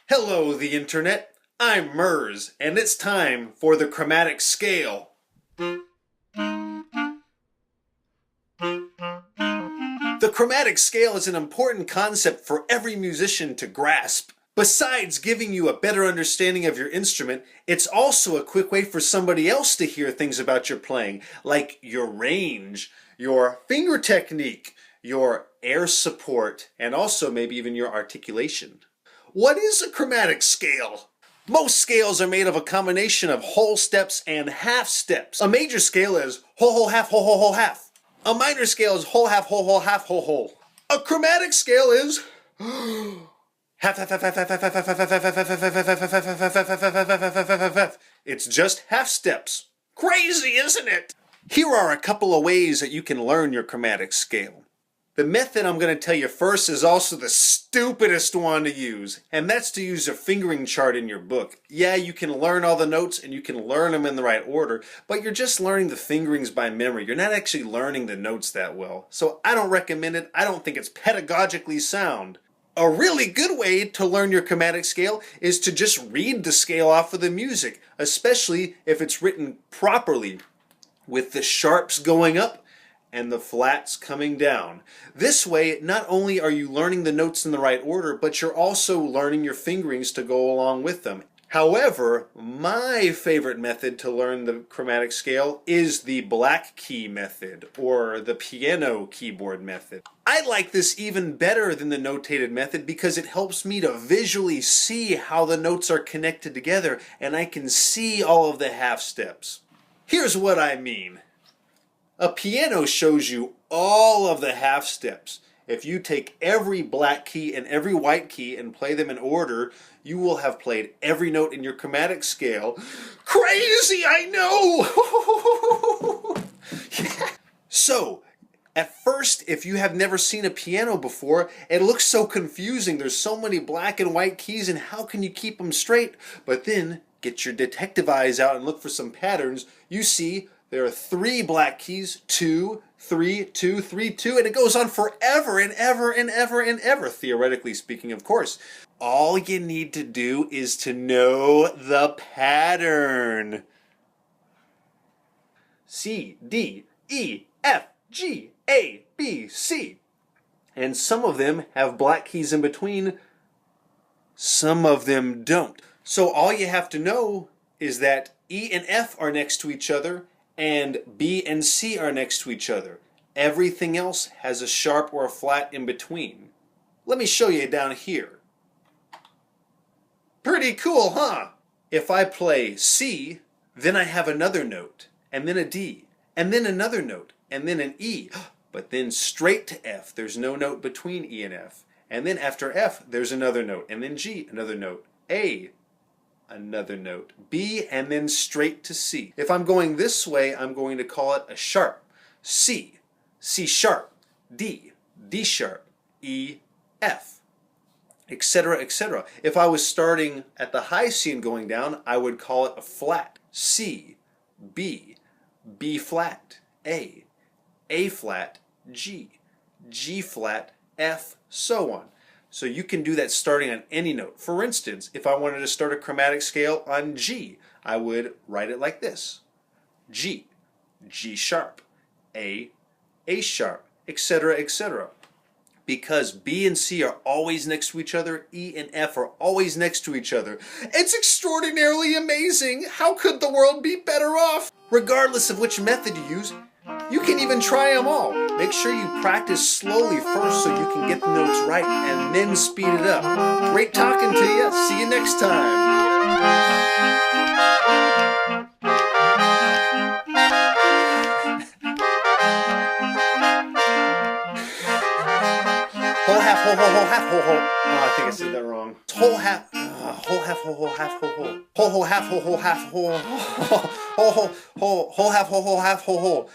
Hello, the internet. I'm Merz, and it's time for the chromatic scale. The chromatic scale is an important concept for every musician to grasp. Besides giving you a better understanding of your instrument, it's also a quick way for somebody else to hear things about your playing, like your range, your finger technique, your air support, and also maybe even your articulation. What is a chromatic scale? Most scales are made of a combination of whole steps and half steps. A major scale is whole, whole, half, whole, whole, whole, half. A minor scale is whole, half, whole, whole, half, whole, whole. A chromatic scale is half, half, half, half, half, half, half, half, half, half, half, half, half. It's just half steps. Crazy, isn't it? Here are a couple of ways that you can learn your chromatic scale. The method I'm going to tell you first is also the stupidest one to use, and that's to use a fingering chart in your book. Yeah, you can learn all the notes and you can learn them in the right order, but you're just learning the fingerings by memory. You're not actually learning the notes that well. So I don't recommend it. I don't think it's pedagogically sound. A really good way to learn your chromatic scale is to just read the scale off of the music, especially if it's written properly, with the sharps going up and the flats coming down. This way, not only are you learning the notes in the right order, but you're also learning your fingerings to go along with them. However, my favorite method to learn the chromatic scale is the black key method, or the piano keyboard method. I like this even better than the notated method because it helps me to visually see how the notes are connected together, and I can see all of the half steps. Here's what I mean. A piano shows you all of the half steps. If you take every black key and every white key and play them in order, you will have played every note in your chromatic scale. Crazy, I know! Yeah. So, at first, if you have never seen a piano before, it looks so confusing. There's so many black and white keys, and how can you keep them straight? But then, get your detective eyes out and look for some patterns. You see, there are 3 black keys, 2, 3, 2, 3, 2, and it goes on forever and ever and ever and ever, theoretically speaking, of course. All you need to do is to know the pattern. C, D, E, F, G, A, B, C. And some of them have black keys in between, some of them don't. So all you have to know is that E and F are next to each other, and B and C are next to each other. Everything else has a sharp or a flat in between. Let me show you down here. Pretty cool, huh? If I play C, then I have another note, and then a D, and then another note, and then an E, but then straight to F. There's no note between E and F. And then after F, there's another note, and then G, another note, A, another note, B, and then straight to C. If I'm going this way, I'm going to call it a sharp. C, C sharp, D, D sharp, E, F, etc., etc. If I was starting at the high C and going down, I would call it a flat. C, B, B flat, A flat, G, G flat, F, so on. So you can do that starting on any note. For instance, if I wanted to start a chromatic scale on G, I would write it like this. G, G sharp, A sharp, etc., etc. Because B and C are always next to each other, E and F are always next to each other. It's extraordinarily amazing. How could the world be better off? Regardless of which method you use, you can even try them all. Make sure you practice slowly first so you can get the notes right and then speed it up. Great talking to you. See you next time. Whole half, whole, whole, whole, half, whole, whole. Oh, I think I said that wrong. It's whole half, whole half, whole, whole, half, whole, whole. Whole, whole, half, whole, whole, half, whole. Whole, whole, whole, half, whole, whole, half, whole, whole.